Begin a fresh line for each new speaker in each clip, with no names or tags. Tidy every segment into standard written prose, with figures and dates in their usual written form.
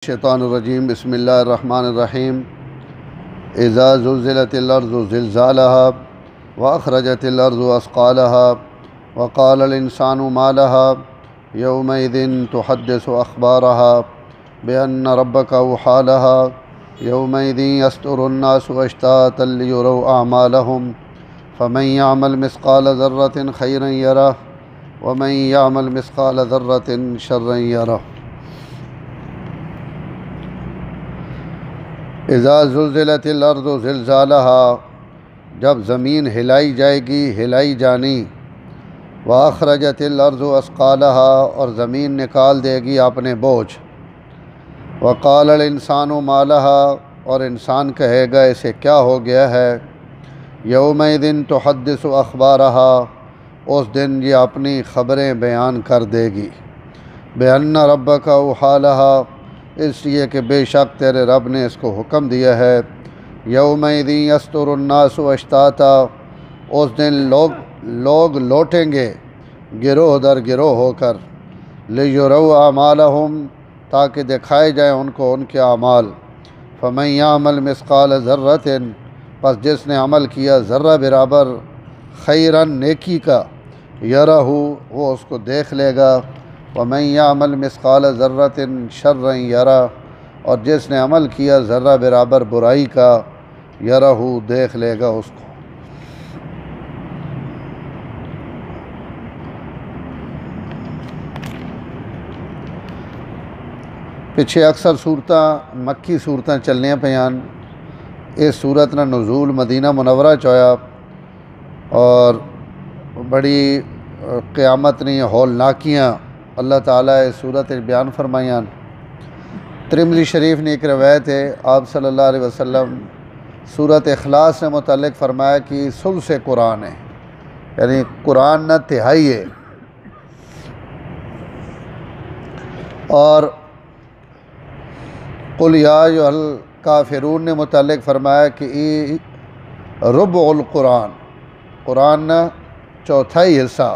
शैतानुर्रजीम बिस्मिल्लाहिर्रहमानिर्रहीम। इज़ा ज़ुल्ज़िलतिल अर्ज़ु ज़िल्ज़ालहा व अख़रजतिल अर्ज़ु अस्क़ालहा व क़ालल इंसानु मा लहा यौमइज़िन तुहद्दिसु अख़बारहा बिअन्ना रब्बका अवहा लहा यौमइज़िन यस्दुरुन्नासु अश्तातन लियुरौ अअमालहुम फ़मन यअमल मिस्क़ाल ज़र्रतिन खैरन यरह व मन यअमल मिस्क़ाल ज़र्रतिन शर्रन यरह। इज़ा ज़ुल्ज़िलतिल अर्ज़ु ज़िल्ज़ालहा, जब ज़मीन हिलाई जाएगी हिलाई जानी। व अख़रजतिल अर्ज़ु अस्क़ालहा, और ज़मीन निकाल देगी अपने बोझ। व क़ालल इंसानु मा लहा, और इंसान कहेगा इसे क्या हो गया है। यौमइज़िन तुहद्दिसु अख़बारहा, उस दिन ये अपनी ख़बरें बयान कर देगी। बिअन्ना रब्बका अवहा लहा, इसलिए कि बेशक तेरे रब ने इसको हुक्म दिया है। यौमइज़िन यस्दुरुन्नासु अश्ताता, उस दिन लोग लौटेंगे गिरोह दर गिरोह होकर। लियुरौ अमालहुम, ताकि दिखाए जाए उनको उनके अमाल। फ़मन यअमल मिस्क़ाल ज़र्रतिन, बस जिसने अमल किया ज़र्रा बराबर खैरन नेकी का, यरहु, वो उसको देख लेगा। वमन यअमल मिस्क़ाल ज़र्रतिन शर्रन यरा, और जिसने अमल किया ज़र्रा बराबर बुराई का, यरहु, देख लेगा उसको। पिछे अक्सर सूरतां मक्की सूरतां चलनियां पयान। इस सूरत ना नुज़ूल मदीना मुनव्वरा च होया और बड़ी क़यामत नी हौलनाकियां अल्लाह ताला इस सूरत बयान फरमायान। तिरमिज़ी शरीफ ने एक रवायत है, आप सल्लल्लाहु अलैहि वसल्लम सूरत इखलास से मुतल्लिक़ फ़रमाया कि सुल्स कुरान है, यानी कुरान न तिहाई है। और कुल या अय्युहल काफ़िरून ने मुतल्लिक़ फ़रमाया कि रुबुल कुरान, कुरान न चौथाई हिस्सा।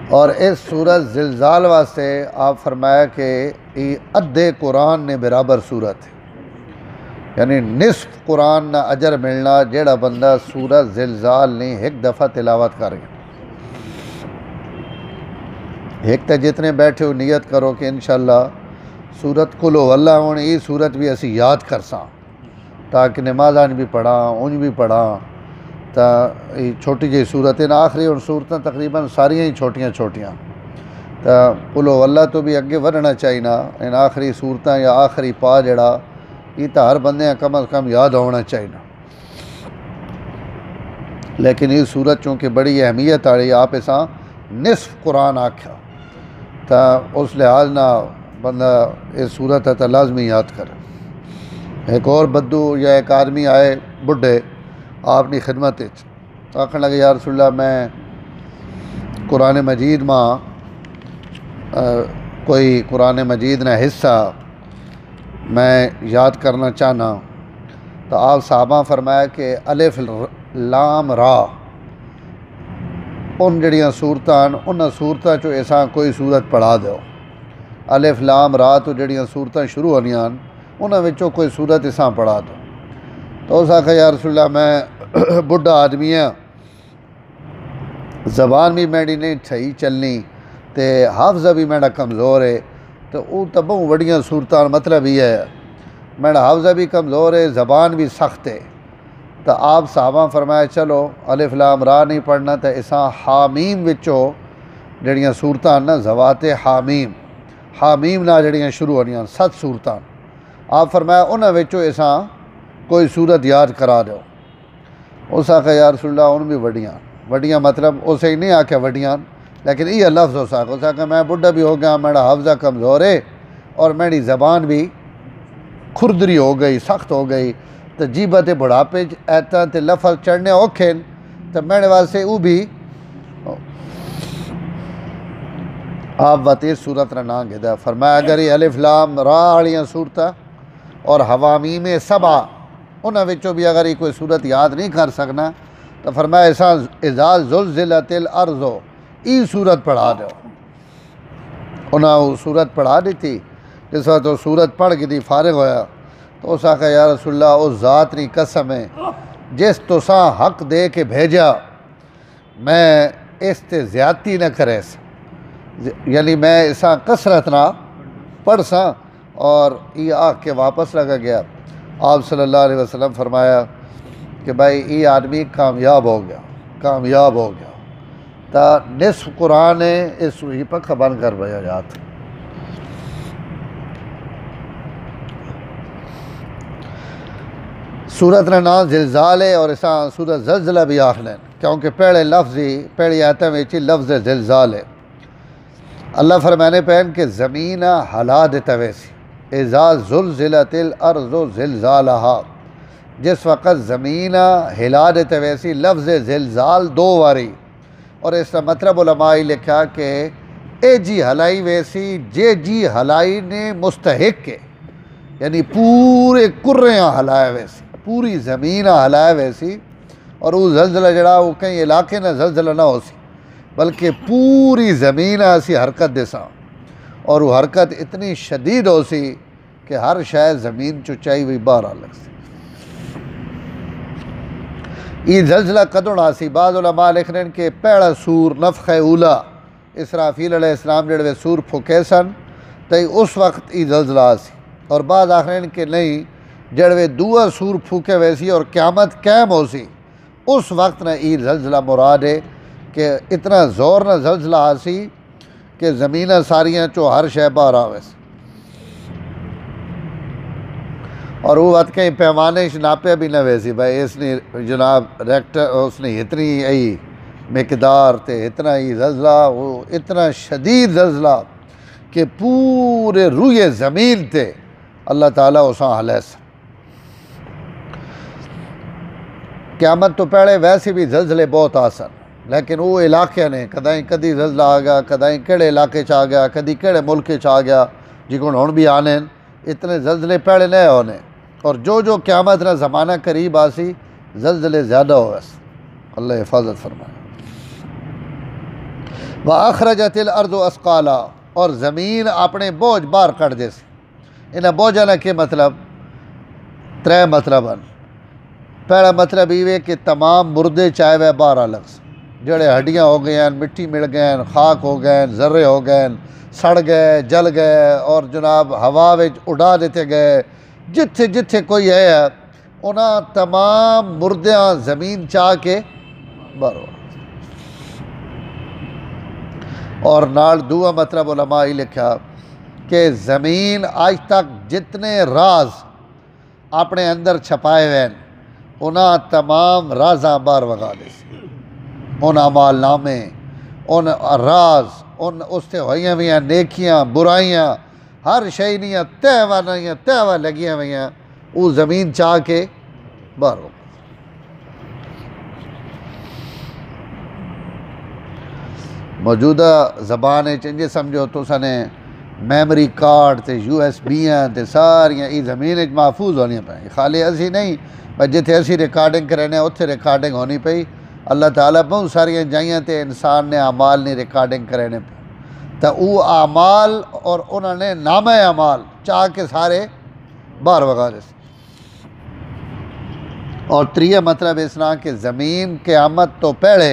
और इस सूरत ज़िल्ज़ाल वास्ते आप फरमाया कि अद्धे कुरान ने बराबर सूरत है, यानी निस्फ कुरान ना अजर मिलना जेड़ा बंदा सूरत ज़िल्ज़ाल ने एक दफ़ा तिलावत कर गया। एक तो जितने बैठे हो नियत करो कि इंशाअल्लाह सूरत कुल हुवल्लाह हुण ये सूरत भी असी याद कर सां, ताकि नमाज़ां भी पढ़ा उंज भी पढ़ा। तो छोटी जी सूरत इन आखिरी और सूरतां तकरीबन सारियां ही छोटियां छोटियां। तो कुल हुवल्लाह तो भी अगे बढ़ना चाहिए ना। इन आखिरी सूरतां या आखिरी पा जड़ा ये तो हर बंदे कम अज़ कम याद होना चाहिए। लेकिन ये सूरत चूँकि बड़ी अहमियत वाली, आप इसा निस्फ कुरान आख्या, तो उस लिहाज ना बंदा इस सूरत है तो लाजमी याद करे। एक और बद्दू या एक आदमी आए बुढ़े आपनी खिदमत आखन लगे, या रसूलल्लाह मैं कुरान मजीद मां कोई कुरान मजीद ना हिस्सा मैं याद करना चाहना। तो आप साहबा फरमाया कि अलिफ लाम रा, उन जड़ियाँ सूरतां उन्होंने सूरतां चो ऐसा कोई सूरत पढ़ा दो। अलिफ लाम रा तो जड़ियाँ सूरतां शुरू होनियां उन्होंने विचों कोई सूरत ऐसा पढ़ा दो। तो उस आखा, या रसूलल्लाह मैं बुढ़ा आदमी हाँ, ज़बान भी मेरी नहीं सही चलनी, तो हाफज़ा भी मेरा कमज़ोर है। तो वो तो बहु बड़ियां सूरतां, मतलब ये है मेरा हाफज़ा भी कमज़ोर है, ज़बान भी सख्त है। तो आप साहबा फरमाया चलो अलिफ लाम रा नहीं पढ़ना, तो इसा हामीम विचों जड़ियाँ सूरतां ना ज़वाते हामीम, हामीम ना जड़ियाँ शुरू होनियां 7 सूरतां, आप फरमाया उन्होंने विचों इसा कोई सूरत याद करा दो। उस आखा, या रसूलल्लाह उन भी वड्डियां वड्डियां, मतलब उसे नहीं आख्या वड्डियां, लेकिन ये लफ्ज़ उस आखा मैं बुढ़ा भी हो गया, मेरा हाफज़ा कमज़ोर है और मेरी ज़बान भी खुरदरी हो गई, सख्त हो गई। तो जीबत बुढ़ापे ऐता तो लफज चढ़ने औखे, तो मेरे वास्ते वो भी आप वते सूरत ना नाम गिदा। फरमाया अगर ये अलिफ लाम रा वालियां सूरतां और हवामीम सबा उन्होंने विचों भी अगर ये कोई सूरत याद नहीं कर सकना, तो फरमाया ऐसा इज़ा ज़ुल्ज़िलतिल अर्ज़ु ई सूरत पढ़ा दो। उन्हें सूरत पढ़ा दी थी। जिस वक्त वो सूरत पढ़ के दी फारिग होया तो उस आखा या रसूलल्लाह उस ज़ात दी कसम है जिस तुसा हक दे के भेजा मैं इस ते ज़्यादती न करे, यानी मैं इसा कसरत ना पढ़ सा। और ये आख के वापस लगा गया। आप सल्लल्लाहु अलैहि वसल्लम फरमाया कि भाई ये आदमी कामयाब हो गया, कामयाब हो गया। ता निस्फ कुरान है इस सूही पर खबर कर भया जात। सूरत का नाम ज़िलज़ाल है और इसा सूरत ज़लज़ला भी आखने, क्योंकि पहले लफ्ज़ ही पहली आयत में लफ्ज़ ज़िलज़ाल है। अल्लाह फरमाने पैन के ज़मीन हला देता वैसी इज़ा ज़ुलज़िलतिल अर्ज़ु ज़िलज़ालहा, जिस वक़्त ज़मीन हिला देते वैसी लफ्ज़ ज़िलज़ाल दो बारी। और इसका मतलब उलमाए लिखा कि ए जी हलाई वैसी जे जी हलाई ने मुस्तहिक के, यानी पूरे कुर्रियाँ हलाया वैसी, पूरी ज़मीन हलाया वैसी। और वो ज़लज़ला जड़ा वो कहीं इलाके ना ज़लज़ला ना हो सी, बल्कि पूरी ज़मीन ऐसी हरकत देसा। और वो हरकत इतनी शदीद हो सी कि हर शायद ज़मीन चुचाई हुई बाहर आ लग सी। ये ज़लज़ला कदों आसी, बाद उलमा लिख रहे हैं कि पहला सूर नफ़ख़ उला इसराफील अलैहिस्सलाम जड़े सूर फुके सन तो उस वक्त ये ज़लज़ला आसी। और बाद आखिर कि नहीं जड़वे दूआ सूर फूके वैसी और क़यामत कैम हो सी, उस वक्त न ये ज़लज़ला मुराद है कि इतना ज़ोर न ज़लज़ला आसी कि ज़मीन सारियाँ चो हर शय बाहर आवे। और वो वक्त कहीं पैमाने नापे भी न वैसी भाई इसने जनाब रेक्टर उसने इतनी यही मकदार थे, इतना ही ज़लज़ला, वो इतना शदीद ज़लज़ला कि पूरे रूए ज़मीन थे अल्लाह ताला उसा हलैस। क़यामत तो पहले वैसे भी ज़लज़ले बहुत आसन, लेकिन वो इलाके ने कदाई कदी ज़लज़ला आ गया, कदाई केड़े इलाके च आ गया, कदी केड़े मुल्क च आ गया, जिको हुण भी आने इतने ज़लज़ले पहले नहीं होने। और जो जो क़यामत ना ज़माना करीब आसी ज़लज़ले ज़्यादा हो वैसे। अल्लाह हिफाजत फरमाए। व अखरजतिल अर्ज़ु अस्क़ाला, और ज़मीन अपने बोझ बाहर कट दे सी। इन्हें बोझा ने के मतलब त्रै मतलब हैं। पहला मतलब ये कि तमाम मुर्दे चाहे वह बाहर अलग से, जड़े हड्डियाँ हो गए हैं, मिट्टी मिल गए हैं, खाक हो गए, ज़र्रे हो गए, सड़ गए, जल गए और जनाब हवा में उड़ा देते गए। जिथे जिथे कोई है उन्हें तमाम मुर्दियाँ ज़मीन चाह के बारो। और नाल दूआ मतलब उलमा ही लिखा कि ज़मीन आज तक जितने राज अपने अंदर छपाए हुए हैं उन्हें तमाम राजा बाहर वगा दे, उन अमाल नामे, उन राज, उन उससे हुई हुई नेकियां बुराइयां हर शय दियाँ तहवा लगिया हुई वो ज़मीन चाह के बाहर हो। मौजूदा ज़बान इंज समझो तुसाने मैमरी कार्ड ते USB ते सारियां ई ज़मीन महफूज होनी पई, खाली असी नहीं पर जिथे असी रिकॉर्डिंग करने उत्थे रिकॉर्डिंग होनी पई। अल्लाह ताला बहुत सारिया जाइयां ते इंसान ने अमाल नहीं रिकॉर्डिंग करने पे तो वो अमाल और उन्होंने नामा अमाल चाह के सारे बाहर वगा दे। और त्रिया मतलब इस तरह कि ज़मीन क़यामत तो पहले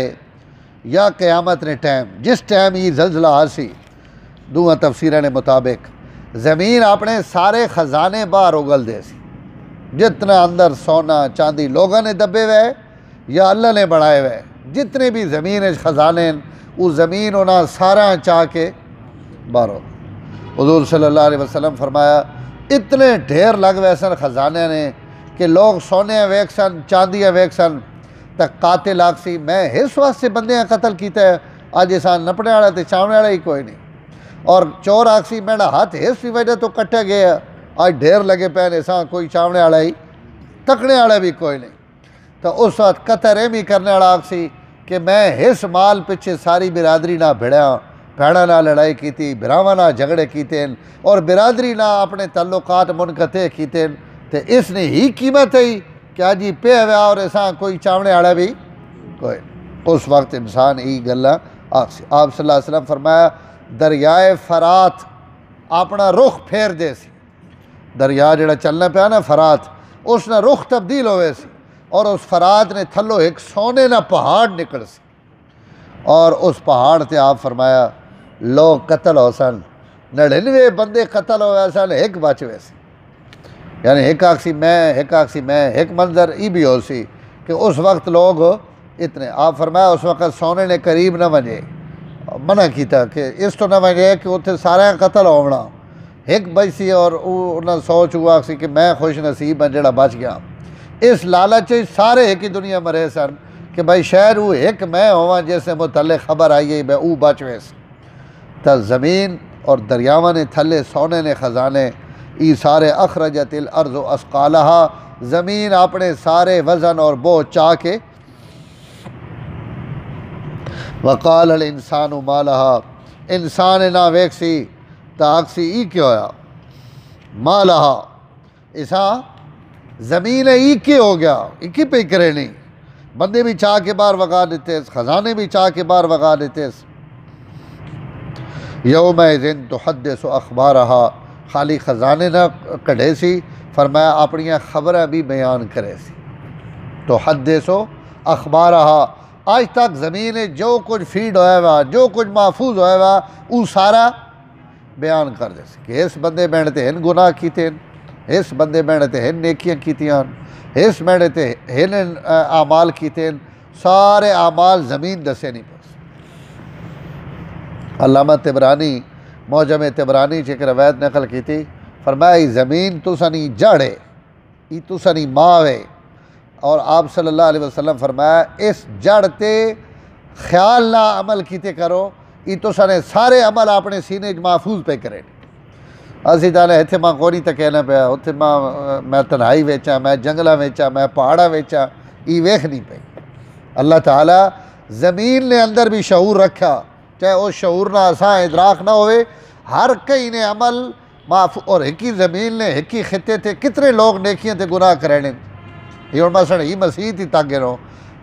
या क़यामत ने टाइम जिस टाइम ये ज़लज़ला आसी दूआ तफसीर ने मुताबिक ज़मीन अपने सारे ख़जाने बाहर उगल दे सी। जितना अंदर सोना चांदी लोगों ने दबे हुए या अल्लाह ने बनाए हुए जितने भी ज़मीन ख़जाने वो ज़मीन उन्हें सारा चाह के बाहर हो। हुज़ूर सल्लल्लाहु अलैहि वसल्लम फरमाया इतने ढेर लग वै सन ख़जाने ने कि लोग सोने वेख सन चांदियाँ वेख सन तक कातिल आखसी मैं इस वास्ते बंदे कतल किया है अज इसा नपने वाला तो चावने वाला ही कोई नहीं। और चोर आखसी मेरा हाथ इस वजह तो कट्टे गए आज ढेर लगे पे ऐसा कोई चावने वाला ही तकने वाला भी कोई नहीं। तो उस वक्त कतर एम ही करने वाला आखसी कि मैं इस माल पिछे सारी बिरादरी ना भिड़िया भैड़ा ना लड़ाई की भरावां ना झगड़े किए और बिरादरी ना अपने तल्लुकात मुनकते किए तो इसने ही कीमत है कि अज ही पे हुआ और ऐसा कोई चावने वाला भी कोई। उस वक्त इंसान यही गल्लां आखसी। आप सल्लल्लाहु अलैहि वसल्लम फरमाया दरियाए फरात अपना रुख फेर दे सी। दरिया जिहड़ा चलना पाया ना फरात, उसना रुख तब्दील होवे सी और उस फरात ने थल्लों एक सोने ना पहाड़ निकल सी और उस पहाड़ ते आप फरमाया लोग कतल हो सन, 99 बंदे कतल होवे सन, एक बच वे सी। यानी एक आखसी मैं एक मंजर ये भी हो सी कि उस वक्त लोग इतने, आप फरमाया उस वक्त सोने ने करीब न वजे, मना किया कि इस तो न वजे कि उत्थे सारे कतल होना, एक बची और उन्हें सोच हुआ सी कि मैं खुश नसीब हाँ जिहड़ा बच गया। इस लालच सारे एक ही दुनिया मरे सन कि भाई शायद वो एक मैं होवा जिससे मुतल्लिक़ खबर आई है मैं वो बच वेस। तो ज़मीन और दरियावा ने थले सोने ने ख़जाने ई सारे अखरजतिल अर्ज़ अस्क़ालहा, ज़मीन अपने सारे वज़न और बोझ चाह के वक़ाल अल इंसानु मालहा, इंसान ना वेखसी ताकसी ई क्यों होया मालहा, इसा ज़मीन ई के हो गया, इकी पे करे नहीं, बंदे भी चाह के बाहर वगा देते, ख़जाने भी चाह के बाहर वगा देते। यौमइज़िन तुहद्दिसु अख़बारहा, खाली ख़जाने ना कढ़े सी, फरमाया अपनियाँ खबरें भी बयान करे सी। तुहद्दिसु अख़बारहा, आज तक ज़मीन जो कुछ फीड होया वा, जो कुछ महफूज होया वा, वो सारा बयान कर दे सी कि इस बंदे मैंने ते हिन गुनाह कीते, इस बंदे मैंने ते हिन नेकियां कीतियां, इस मैंने ते हिन आमाल कीते, सारे आमाल ज़मीन दसे नहीं पास। अल्लामा तिबरानी मौजम तिबरानी च एक रवायत नकल की थी, फरमाया ज़मीन तुसनी जड़ है, ये तुसनी माँ है, और आप सल्लल्लाहु अलैहि वसल्लम फरमाया इस जड़ ते ख्याल ना अमल कीते करो, ये तुसने सारे अमल अपने सीने महफूज पे करे। असी ताने इत्थे मां कोई तो कहना पाया, उत्थे मैं तन्हाई वेचा, मैं जंगल वेचा, मैं पहाड़ा वेचा, ये वेख नहीं पई। अल्लाह ताला ज़मीन ने अंदर भी शऊर रखा, चाहे उस शऊर ना असा इदराक ना होवे, हर कई ने अमल माफ, और एक ही ज़मीन ने एक ही खिते थे कितने लोग नेकियां ते गुनाह करेने। ये हुण मसलन ही मसीह ही तागे रहो,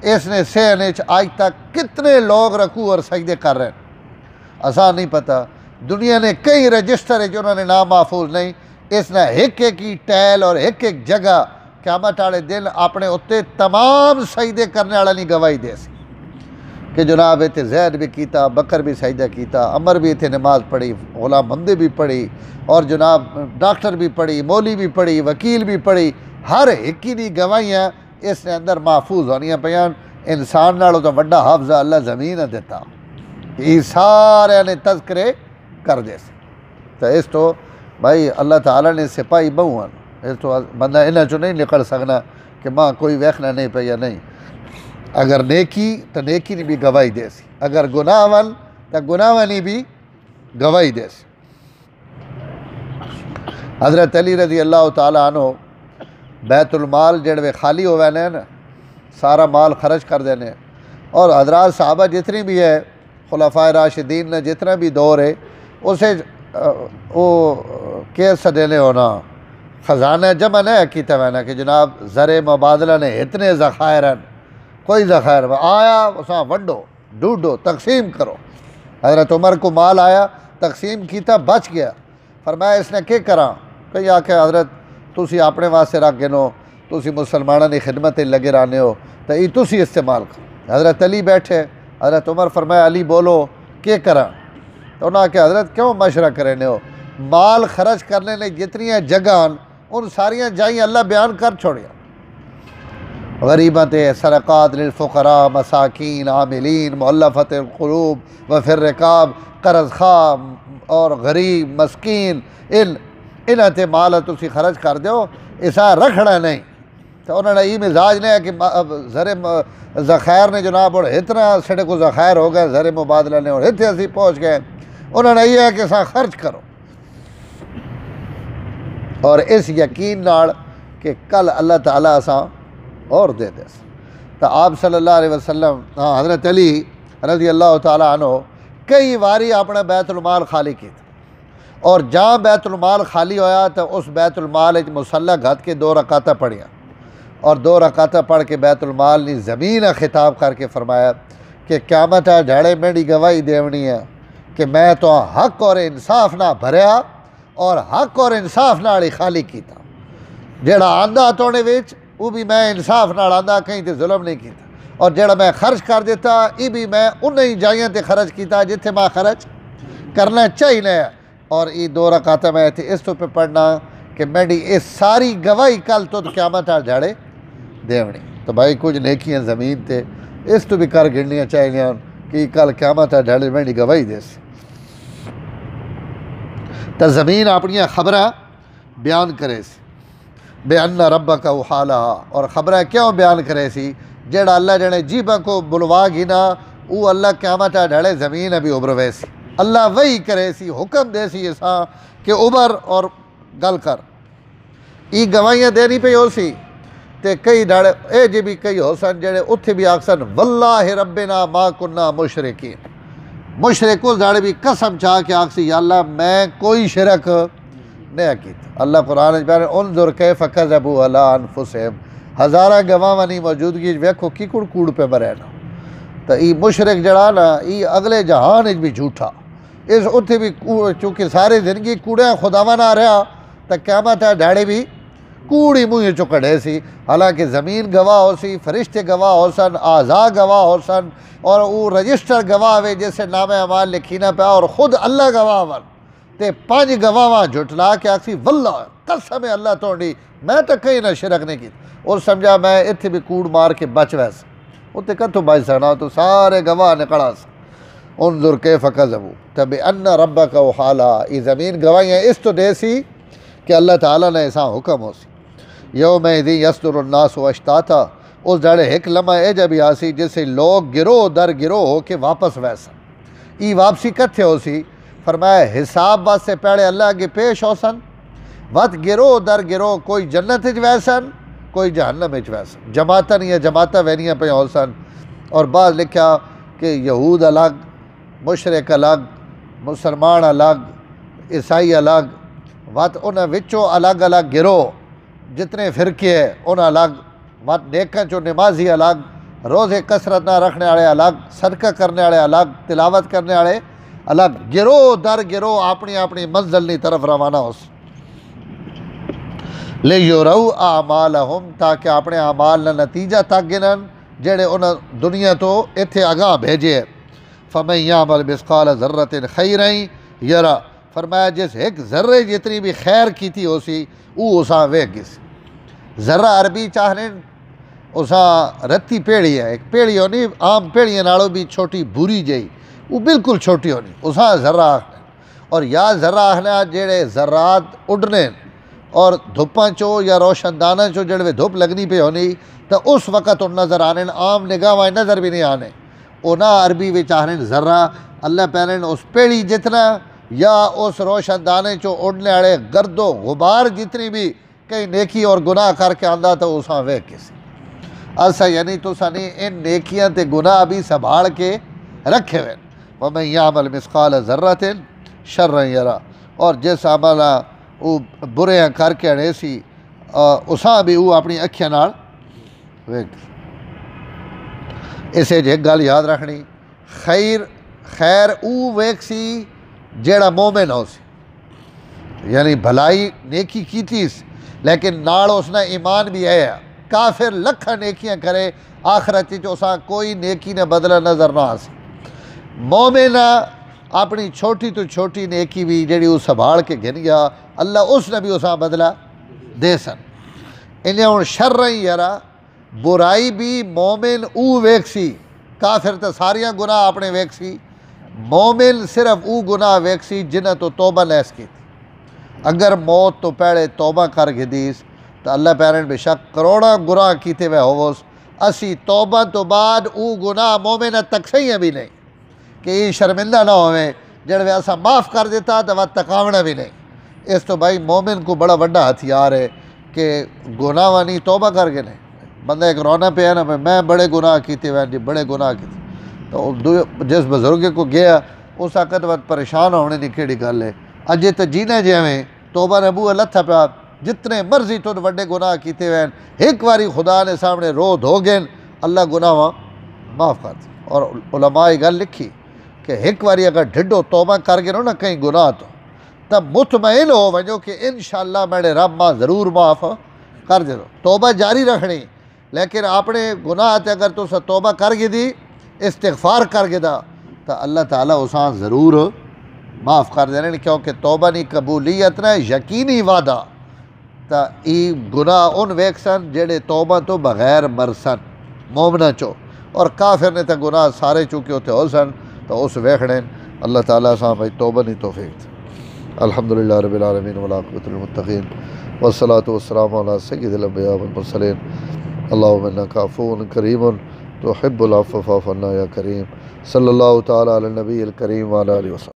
इसने सहने आज तक कितने लोग रकू और सजदे कर रहे हैं, असा नहीं पता। दुनिया ने कई रजिस्टर है जो उन्होंने नाम महफूज नहीं, इसने एक एक ही टैल और एक एक जगह क़यामत वाले दिन अपने उत्ते तमाम सजदे करने वाला नहीं गवाही दे सी कि जनाब इतने जैद भी किया, बकर भी सजदा किया, अमर भी इतने नमाज पढ़ी, गुलाम बंदे भी पढ़ी, और जनाब डॉक्टर भी पढ़ी, मौली भी पढ़ी, वकील भी पढ़ी, हर एक ही दी गवाहियाँ इसने अंदर महफूज होनियां पयान। इंसान नालों तो वड्डा हाफजा अल्लाह ज़मीन ने दिता, ये सारे ने तज़किरे कर दे। तो इस तो भाई अल्लाह ताला ने सिपाही बहु, इस तो बंदा इन्हों चो नहीं निकल सकना कि माँ कोई वेखना नहीं पे या नहीं। अगर नेकी तो नेकी ने भी गवाही दे सी, अगर गुनाहवन तो गुनाहवनी भी गवाही दे सी। हज़रत अली रज़ी अल्लाह ताला अन्हु बैतुल माल जड़े खाली होवे ने ना, सारा माल खर्च कर देने, और हजरात साहबा जितनी भी है खुलफाए राशिदीन ने जितना भी दौर है उसे वो केस देने होना ख़जाना जमा नहीं किया मैंने कि जनाब ज़र मुबादला ने इतने ज़ख़ायर हैं, कोई ज़ख़ायर आया उसा वंडो ढूंढो तकसीम करो। हज़रत उमर को माल आया तकसीम किया बच गया, फरमाया इसने क्या करा, कई आके हज़रत तुसी अपने वास्ते रख गिनो, तुसी मुसलमानों की खिदमत लगे रहने हो तो ये तुसी इस्तेमाल करो। हज़रत अली बैठे, हज़रत उमर फरमाया अली बोलो क्या करा, तो उन्होंने आख्या हज़रत क्यों मशरा करने हो, माल खर्च करने ने जितनी जगह उन सारिया जाई अल्लाह बयान कर छोड़िया, गरीबत सरक़ात लिल फ़ुक़रा मसाकीन आमिलीन मुअल्लफ़त क़ुलूब व फिर रिकाब, कर्ज़ खा और गरीब मस्कीन इन्हां ते माल तुसी खर्च कर दो, इसा रखना नहीं। तो उन्होंने ये मिजाज नहीं है कि ज़र ज़ख़ैर ने जनाब और इतना साढ़े को ज़ख़ैर हो गए ज़र मुबादला ने और इतने असी पहुँच गए, उन्होंने ये है कि असा खर्च करो, और इस यकीन नाल कि कल अल्लाह ताला असा और दे दे। तो आप सल्लल्लाहु अलैहि वसल्लम हज़रत अली रज़ी अल्लाह ताला अन्हु कई बारी अपना बैतुल माल खाली किया, और जहाँ बैतुल माल खाली होया तो उस बैतुल माल मुसल्ला घत के 2 रकाता पढ़िया, और 2 रकाता पढ़ के बैतुल माल ने ज़मीन खिताब करके फरमाया कि क़यामत झाड़े मेरी गवाही देवनी है कि मैं तो हक और इंसाफ ना भरिया और हक और इंसाफ नाल ही खाली किया। जेड़ा आंदा तोड़े विच वो भी मैं इंसाफ नाल आंदा, कहीं तो जुल्म नहीं किया। और जेड़ा मैं खर्च कर दिता ये भी मैं उन्हें ही जाइयां ते खर्च किया जिथे मैं खर्च करना चाहिए। और ये 2 रकात मैं इतने इस तो पे पढ़ना कि मेरी ये सारी गवाही कल तो क़यामत झाड़े देवनी। तो भाई कुछ नेकियां ज़मीन ते इस तो भी कर गिननियाँ चाहिए कि कल क़यामत झाड़े मेरी गवाही दे। तो ज़मीन अपन खबर बयान करे सी बेअन्न रब्बक उहाला, और खबर क्यों बयान करे सी जेड़ा अल्लाह जने जीबा को बुलवा गिना वो अल्लाह क़यामत ढले ज़मीन अभी उभरवे सी। अल्लाह वही करे सी, हुक्म दे सी ऐसा कि उबर और गल कर। ई गवाहियाँ देनी पई हो सी ते कई ढाड़े ए जे भी कई हो सन जेड़े उत्थे भी आखसन वल्लाहि रब्बिना मा कुन्ना मुशरिकीन। मुशरिक उस ढाड़े भी कसम चाह के आखसी या अल्लाह मैं कोई शिरक नहीं किया। अल्लाह कुरान में उन्जुर कैफ़ कज़बू अला अनफुसिहिम, हज़ारा गवाह नहीं मौजूदगी वेखो की कुड़ कूड़ पे मरे ना। तो ये मुशरिक जड़ा ना ये अगले जहान भी झूठा इस उत्थे भी चूँकि सारी जिंदगी कूड़िया खुदावा ना रहा तो क़यामत ढाड़े भी कूड़ी मुँह चो कढ़े सी। हालांकि ज़मीन गवाह हो सी, फरिश्ते गवाह हो सन, आज़ा गवाह हो सन, और वो रजिस्टर गवाह वे जैसे नामे अमाल लिखी ना पाया, और ख़ुद अल्लाह गवाह वन ते 5 गवाह झुटला के आखसी वल्ला कसम अल्लाह तोड़ी मैं तो कहीं ना शिरक नहीं की। और समझा मैं इत्थे भी कूड़ मार के बच वैस उत्ते कत्थों बच सकना, तो सारे गवाह निकला उन्जुर कैफ़ कज़बू तब अन्न रब्बक उहाला। ये ज़मीन गवाहियाँ इस तो दे सी कि अल्लाह ताला ने ऐसा हुक्म हो सी यौमइज़िन यसदुरुन्नासु अश्ताता, उस जड़े एक लम्हा ए जब आसी जिससे लोग गिरोह दर गिरोह हो के वापस वैसा। ई वापसी कत्थे हो सी फरमाया हिसाब वास्ते पहले अल्लाह के पेश हो सन, वत गिरोह दर गिरोह कोई जन्नत वैसन कोई जहन्नम वैसन, जमातन या जमाता वैनियाँ पे हो सन। और बाद लिखा कि यहूद अलग, मुशरिक अलग, मुसलमान अलग, ईसाई अलग, वत उन्हें विचों अलग अलग गिरोह जितने फ़िरके है उन अलग, वत नेकन चो नमाजी अलग, रोज़े कसरत ना रखने वाले अलग, सदका करने वाले अलग, तिलावत करने वाले अलग, गिरोह दर गिरोह अपनी अपनी मंजिल की तरफ रवाना हो ले युरऊ आमालहुम, ताकि अपने अमाल का नतीजा तक गिनन जेड़े उन्हें दुनिया तो इत्थे अगाह भेजे। फमन यामल मिस्काल ज़र्रतिन खैरन यरा, फरमाया जिस एक ज़र्रे जितनी भी खैर की थी उसी वो उसा वेख गिस। ज़र्रा अरबी चाहने उसा रत्ती पेड़ी है, एक पेड़ी होनी आम पेड़ियां नालों भी छोटी बुरी जई वो बिल्कुल छोटी होनी उसा ज़र्रा आखने। और या ज़र्रा आखना जेड़े ज़र्रात उड़ने और धुप्पा चो या रोशनदाना चो जड़े धुप लगनी पे होनी तो उस वक़्त उन नज़र आने, आम निगाह नज़र भी नहीं आने। उना अरबी में चाहने ज़र्रा अल्लाह पहने उस पेड़ी जितना या उस रोशनदाने चो उड़ने वाले गर्दो गुबार जितनी भी कई नेकी और गुनाह करके आंदा तो उसा वे किसी असा यानी तुसा नहीं इन नेकियां ते गुनाह भी संभाल के रखे हुए। वमन यामल मिस्काल ज़र्रतिन शर्रन यरा, और जिस अमल वो बुरे करके अड़े सी उसा भी वो अपनी अखियां नाल वेख। इसे एक गल याद रखनी खैर खैर वो वेख सी जेड़ा मोमिन हो सी, यानी भलाई नेकी की थी लेकिन नाल उसने ईमान भी है। काफिर लखा नेकियां करे आखरत उसा कोई नेकी ने बदला नज़र ना आ सी। मोमिन अपनी छोटी तो छोटी नेकी भी जी वो संभाल के गिन गया अल्लाह उसने भी उसा बदला दे सन। इन्हें हूँ शर्र यारा बुराई भी मोमिन ऊ वेख सी, काफिर तो सारिया गुनाह अपने वेख सी, मोमिन सिर्फ ऊ गुनाह वेख सी जिन्हें तो तौबा लैस की। अगर मौत तो पहले तौबा कर गिदीस तो अल्लाह पैरन बेशक करोड़ा गुनाह किए वे होवोस, असी तौबा तो बाद ऊ गुनाह मोमिन तक सही भी नहीं कि शर्मिंदा ना होवे जड़े असा माफ़ कर देता तो वह तकावना भी नहीं। इस तो भाई मोमिन को बड़ा बड़ा हथियार है कि गुनाह नहीं तौबा कर गए नहीं। बंदा एक रोना पे है ना मैं बड़े गुनाह किए हुए जी बड़े गुनाह किए, तो जिस बुजुर्ग को गया उस वक़्त वक्त परेशान होने की केड़ी गल है। अजे तो जीने जिमें तौबा ने बूहा लथा पाया जितने मर्जी तुम वड्डे गुनाह किए हुए एक बारी खुदा ने सामने रो धो गए अल्लाह गुनाह माफ़ कर। और उलमा गल लिखी कि एक बारी अगर ढिडो तौबा कर गिनो ना कहीं गुनाह तो तब मुतमईन हो वजो कि इंशाअल्लाह मेरे रब मां ज़रूर माफ़ कर दे। तौबा जारी रखनी, लेकिन अपने गुनाह ते अगर तुस तौबा कर गिदी इस्तिग़फ़ार कर गिदा तो अल्लाह ताला उसां ज़रूर माफ़ कर देने, क्योंकि तौबा नी कबूलियत ना यकीनी वादा। तो ये गुनाह उन वेख सन जेड़े तौबा तो बगैर मरसन मोमना चो, और काफिर ने तो गुनाह सारे चुके होते हो सन, तो उस वेखने अल्लाह ताला सां भाई तौबा नहीं तौफीक थे। अल्हम्दुलिल्लाह रब्बिल आलमीन वल आक़िबतुल मुत्तक़ीन वस्सलातु वस्सलामु अला सय्यिदिल अंबिया वल मुरसलीन। अल्लाहुम्मा इन्नका अफ़्वुन करीमुन तुहिब्बुल अफ़्व फ़अफ़ु अन्ना या करीम। सल्लल्लाहु तआला अला नबील करीम व अला आलिहि वसल्लम।